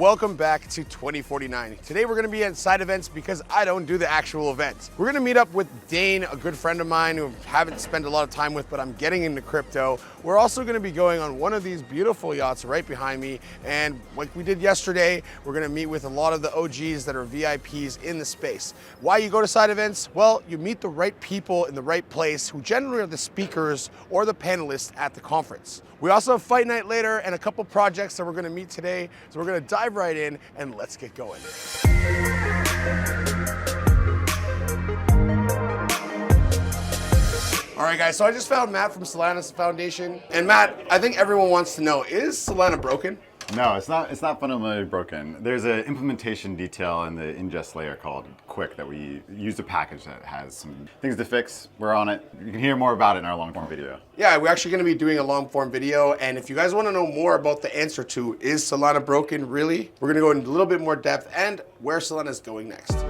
Welcome back to 2049. Today we're going to be at side events because I don't do the actual events. We're going to meet up with Dane, a good friend of mine who I haven't spent a lot of time with, but I'm getting into crypto. We're also going to be going on one of these beautiful yachts right behind me, and like we did yesterday, we're going to meet with a lot of the OGs that are VIPs in the space. Why you go to side events? Well, you meet the right people in the right place who generally are the speakers or the panelists at the conference. We also have fight night later and a couple projects that we're going to meet today, so we're going to dive right in and let's get going. All right, guys, so I just found Matt from Solana Foundation. And Matt, I think everyone wants to know, is Solana broken? No, it's not fundamentally broken. There's an implementation detail in the ingest layer called Quick that we use a package that has some things to fix. We're on it. You can hear more about it in our long form video. Yeah, we're actually going to be doing a long form video. And if you guys want to know more about the answer to, is Solana broken really? We're going to go into a little bit more depth and where Solana is going next.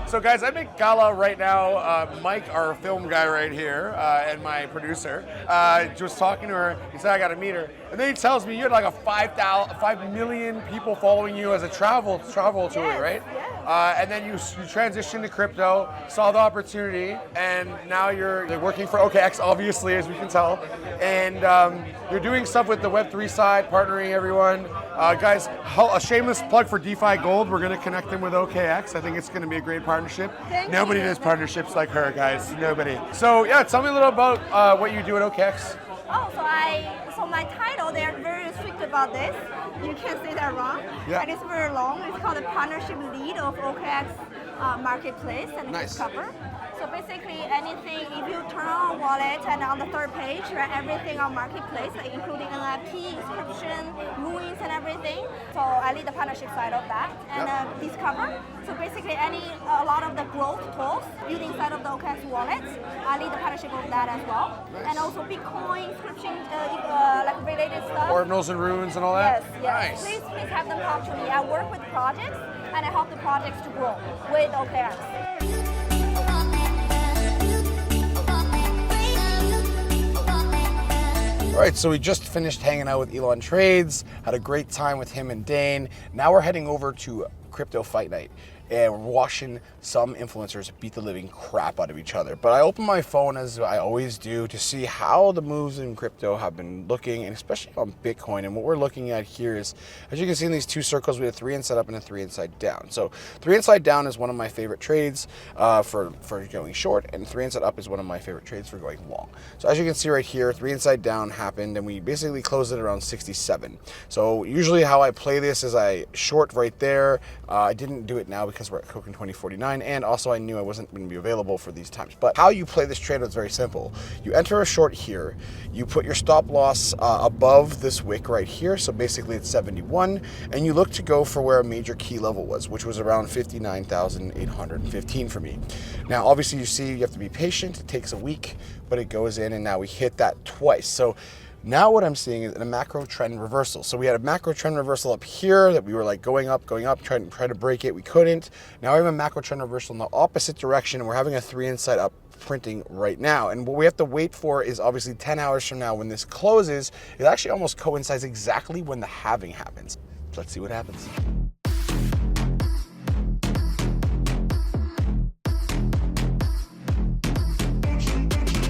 So guys, I'm at Gala right now. Mike, our film guy right here, and my producer, just talking to her. He said I got to meet her, and then he tells me you had like a 5 million people following you as a travel tour, right? Yes. And then you transitioned to crypto, saw the opportunity, and now you're working for OKX, obviously, as we can tell, and you're doing stuff with the Web3 side, partnering everyone. Guys, a shameless plug for DeFi Gold. We're going to connect them with OKX. I think it's going to be a great partnership. Nobody does partnerships like her, guys. Nobody. So yeah, tell me a little about what you do at OKX. So my title, they're very strict about this. You can't say that wrong. Yeah. And it's very long. It's called the Partnership Lead of OKX Marketplace and Discover. So basically anything, if you turn on wallet and on the third page, right, everything on Marketplace, like including NFT, inscription, ruins and everything. So I lead the partnership side of that. And Discover. So basically a lot of the growth tools built inside of the OKX wallet, I lead the partnership of that as well. Nice. And also Bitcoin, inscription, like related stuff. Ordinals and runes and all that? Yes. Nice. Please have them talk to me. I work with projects and I help the projects to grow with OKX. All right, so we just finished hanging out with Elon Trades, had a great time with him and Dane. Now we're heading over to Crypto Fight Night, and we're watching some influencers beat the living crap out of each other. But I opened my phone, as I always do, to see how the moves in crypto have been looking, and especially on Bitcoin. And what we're looking at here is, as you can see in these two circles, we have 3 inside up and a 3 inside down. So 3 inside down is one of my favorite trades for going short, and 3 inside up is one of my favorite trades for going long. So as you can see right here, 3 inside down happened, and we basically closed it around 67. So usually how I play this is I short right there. I didn't do it now because we're at Token 2049, and also I knew I wasn't going to be available for these times. But how you play this trade is very simple. You enter a short here, you put your stop loss above this wick right here, so basically it's 71, and you look to go for where a major key level was, which was around 59,815 for me. Now obviously you see you have to be patient, it takes a week, but it goes in, and now we hit that twice. So now what I'm seeing is a macro trend reversal. So we had a macro trend reversal up here that we were like going up, trying to break it. We couldn't. Now we have a macro trend reversal in the opposite direction, and we're having a 3 inside up printing right now. And what we have to wait for is obviously 10 hours from now when this closes. It actually almost coincides exactly when the halving happens. Let's see what happens.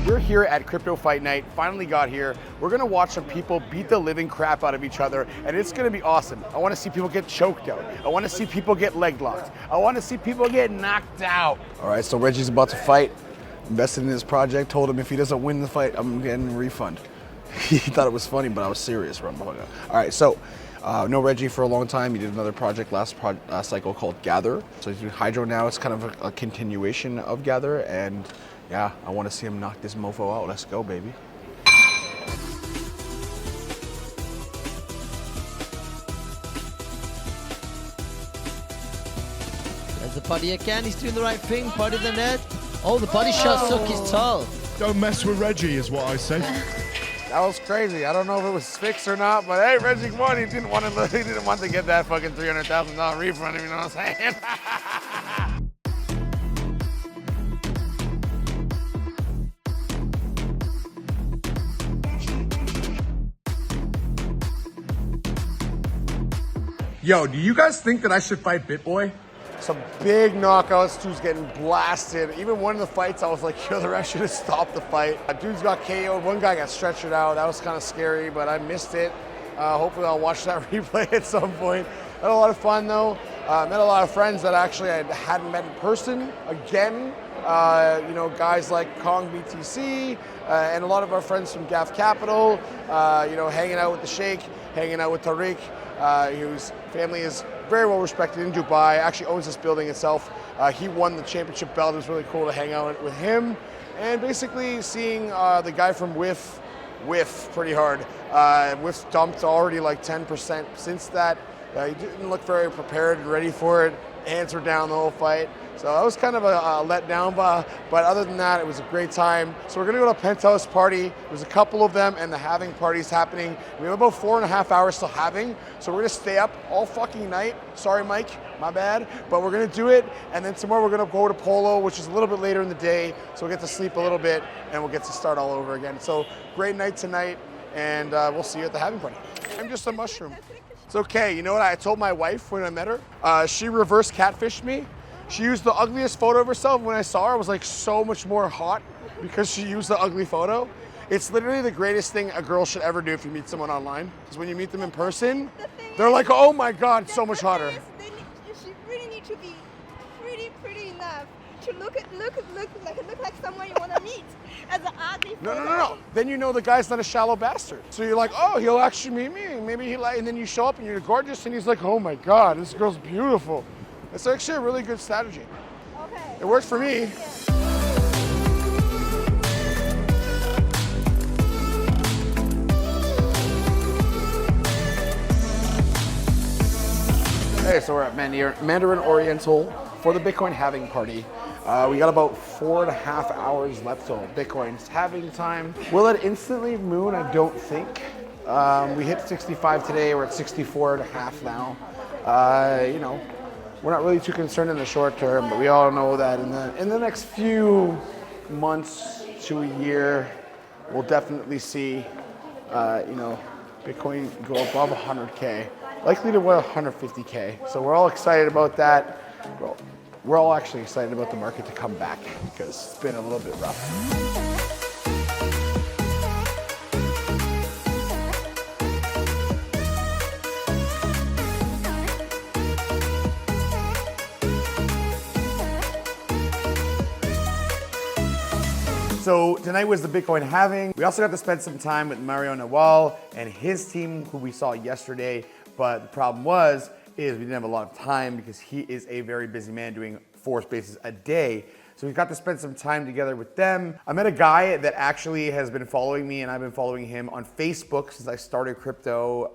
We're here at Crypto Fight Night, finally got here. We're gonna watch some people beat the living crap out of each other, and it's gonna be awesome. I wanna see people get choked out. I wanna see people get leg locked. I wanna see people get knocked out. All right, so Reggie's about to fight. Invested in his project, told him if he doesn't win the fight, I'm getting a refund. He thought it was funny, but I was serious. All right, so know Reggie for a long time. He did another project last cycle called Gather. So he's doing Hydro now. It's kind of a continuation of Gather, and yeah, I want to see him knock this mofo out. Let's go, baby. There's the body again. He's doing the right thing. Body the net. Oh, the body shot suck his toe. Don't mess with Reggie is what I say. That was crazy. I don't know if it was fixed or not, but hey, Reggie won. He didn't want to get that fucking $300,000 refund. You know what I'm saying? Yo, do you guys think that I should fight Bitboy? Some big knockouts. Dude's getting blasted. Even one of the fights, I was like, yo, the ref should have stopped the fight. Dude's got KO'd. One guy got stretchered out. That was kind of scary, but I missed it. Hopefully I'll watch that replay at some point. Had a lot of fun though. Met a lot of friends that actually I hadn't met in person. Again, you know, guys like Kong BTC and a lot of our friends from Gaff Capital. You know, hanging out with the Sheikh, hanging out with Tariq, whose family is very well respected in Dubai. Actually owns this building itself. He won the championship belt. It was really cool to hang out with him. And basically seeing the guy from Whiff pretty hard. Whiff's dumped already like 10% since that. He didn't look very prepared and ready for it. Hands were down the whole fight. So that was kind of a letdown, but other than that, it was a great time. So we're gonna go to a penthouse party. There's a couple of them and the halving party's happening. We have about 4.5 hours till halving. So we're gonna stay up all fucking night. Sorry, Mike, my bad. But we're gonna do it. And then tomorrow we're gonna go to Polo, which is a little bit later in the day. So we'll get to sleep a little bit and we'll get to start all over again. So great night tonight and we'll see you at the halving party. I'm just a mushroom. It's okay, you know what I told my wife when I met her? She reverse catfished me. She used the ugliest photo of herself. When I saw her, I was like so much more hot because she used the ugly photo. It's literally the greatest thing a girl should ever do if you meet someone online. Because when you meet them in person, they're like, oh my God, so much hotter. She really need to be pretty enough to look like someone you want to meet as an ugly photo. No. Then you know the guy's not a shallow bastard. So you're like, oh, he'll actually meet me. Maybe he like, and then you show up and you're gorgeous and he's like, oh my God, this girl's beautiful. It's actually a really good strategy. Okay. It works for me. Hey, so we're at Mandarin Oriental for the Bitcoin halving party. We got about 4.5 hours left till Bitcoin's halving time. Will it instantly moon? I don't think. We hit 65 today. We're at 64.5 now. You know, we're not really too concerned in the short term, but we all know that in the next few months to a year, we'll definitely see, you know, Bitcoin go above 100K, likely to 150K. So we're all excited about that. Well, we're all actually excited about the market to come back because it's been a little bit rough. So tonight was the Bitcoin halving. We also got to spend some time with Mario Nawal and his team, who we saw yesterday. But the problem is we didn't have a lot of time because he is a very busy man doing 4 spaces a day. So we got to spend some time together with them. I met a guy that actually has been following me and I've been following him on Facebook since I started crypto.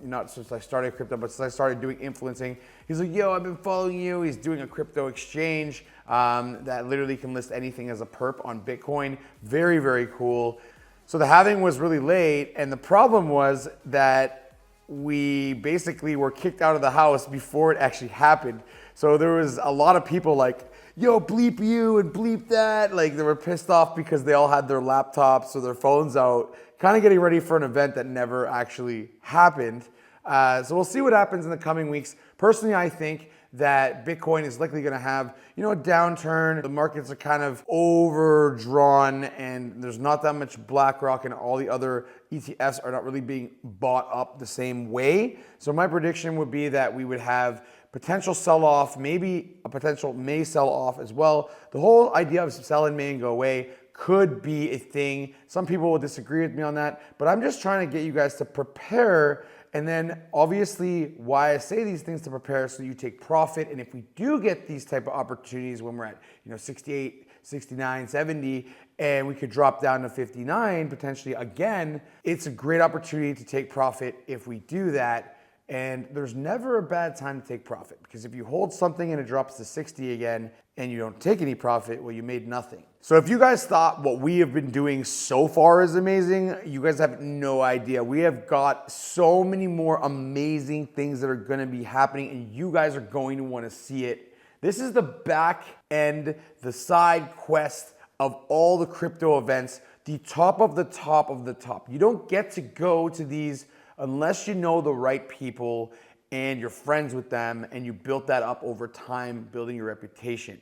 Not since I started crypto, but since I started doing influencing. He's like, yo, I've been following you. He's doing a crypto exchange that literally can list anything as a perp on Bitcoin. Very, very cool. So the halving was really late and the problem was that we basically were kicked out of the house before it actually happened. So there was a lot of people like, yo, bleep you and bleep that. Like they were pissed off because they all had their laptops or their phones out, kind of getting ready for an event that never actually happened. So we'll see what happens in the coming weeks. Personally, I think that Bitcoin is likely going to have, you know, a downturn. The markets are kind of overdrawn and there's not that much BlackRock and all the other ETFs are not really being bought up the same way. So my prediction would be that we would have potential sell-off, maybe a potential May sell-off as well. The whole idea of sell in May and go away could be a thing. Some people will disagree with me on that, but I'm just trying to get you guys to prepare. And then obviously why I say these things to prepare so you take profit. And if we do get these type of opportunities when we're at, you know, 68, 69, 70, and we could drop down to 59 potentially again, it's a great opportunity to take profit if we do that. And there's never a bad time to take profit because if you hold something and it drops to 60 again and you don't take any profit, well, you made nothing. So if you guys thought what we have been doing so far is amazing, you guys have no idea. We have got so many more amazing things that are going to be happening and you guys are going to want to see it. This is the back end, the side quest of all the crypto events, the top of the top of the top. You don't get to go to these unless you know the right people and you're friends with them and you built that up over time, building your reputation.